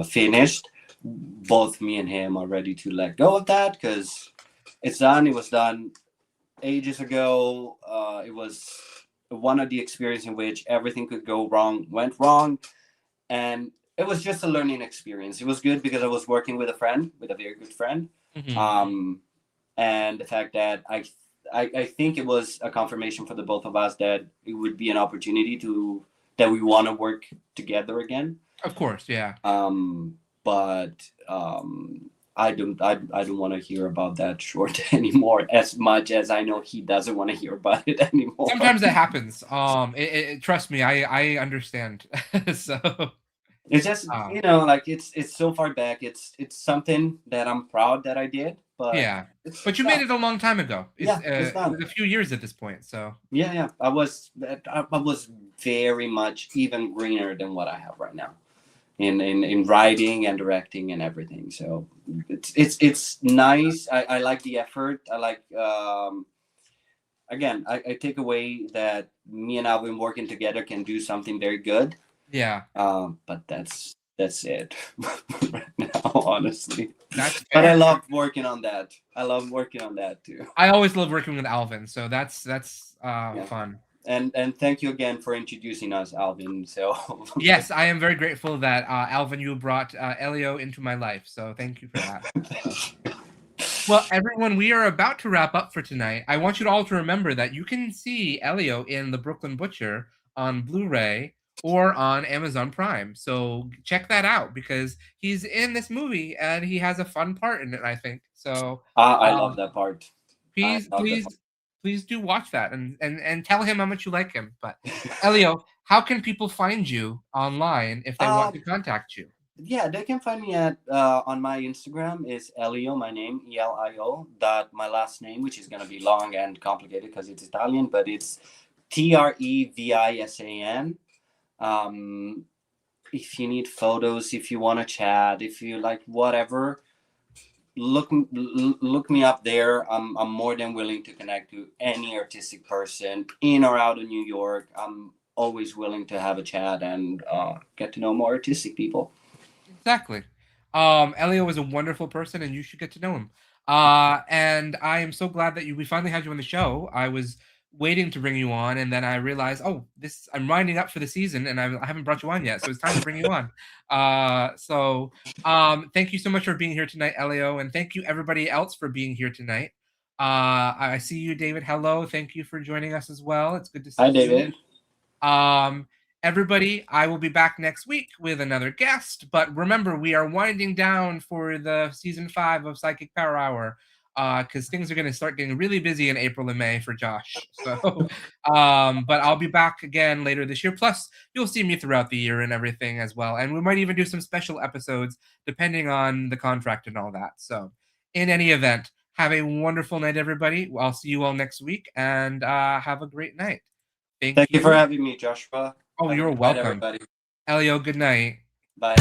finished. Both me and him are ready to let go of that because it's done. It was done ages ago. It was one of the experiences in which everything could go wrong went wrong, and it was just a learning experience. It was good because I was working with a friend, with a very good friend.
Mhm.
Um, and the fact that I think it was a confirmation for the both of us that it would be an opportunity that we want to work together again.
Of course, yeah.
But I don't want to hear about that short anymore, as much as I know he doesn't want to hear about it anymore.
Sometimes that happens. Trust me, I understand. So,
It's just,
um,
like it's so far back. It's something that I'm proud that I did, but
yeah. But
it's
you made
done.
it a long time ago.
Yeah, it's
It
done.
was a few years at this point, so
Yeah. I was very much even greener than what I have right now in writing and directing and everything. So it's nice. I like the effort. I like again. I take away that me and Alvin working together can do something very good.
yeah,
But that's it right now, honestly.
that's
But I
fair.
love working on that. I love working on that too.
I always love working with Alvin, so that's
Yeah.
fun.
And thank you again for introducing us, Alvin. So
Yes, I am very grateful that Alvin, you brought Elio into my life. So thank you for that. So. Well, everyone, we are about to wrap up for tonight. I want you all to remember that you can see Elio in The Brooklyn Butcher on Blu-ray or on Amazon Prime. So check that out because he's in this movie and he has a fun part in it, I think. So
I love
um,
that part. I
please,
love that
please, please do watch that and tell him how much you like him. But Elio, how can people find you online if they want
part.
to contact you?
Yeah, they can find me at on my Instagram is Elio, my name Elio dot my last name, which is gonna be long and complicated because it's Italian, but it's Trevisan. Um, if you need photos, if you want to chat, if you like whatever, look me up there. I'm more than willing to connect to any artistic person in or out of New York. I'm always willing to have a chat and get to know more artistic people.
Exactly. Elio is a wonderful person, and you should get to know him. And I am so glad that we finally had you on the show. I was waiting to bring you on, and then I realized, oh, this I'm winding up for the season, and I haven't brought you on yet, so it's time to bring you on. Thank you so much for being here tonight, Elio, and thank you everybody else for being here tonight. I see you, David. Hello, thank you for joining us as well. It's good to see
Hi,
you.
David.
Everybody, I will be back next week with another guest. But remember, we are winding down for the season 5 of SideKick Power Hour because things are going to start getting really busy in April and May for Josh. So, but I'll be back again later this year. Plus, you'll see me throughout the year and everything as well. And we might even do some special episodes depending on the contract and all that. So, in any event, have a wonderful night, everybody. I'll see you all next week and have a great night. Thank
Thank you for
you.
having me, Joshua.
Oh,
Have a
you're
good night,
welcome.
everybody.
Elio, good night.
Bye.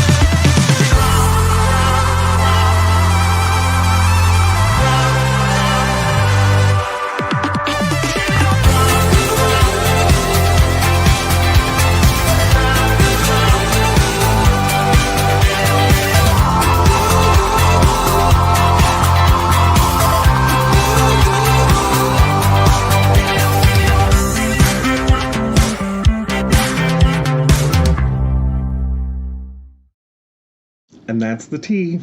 And that's the tea.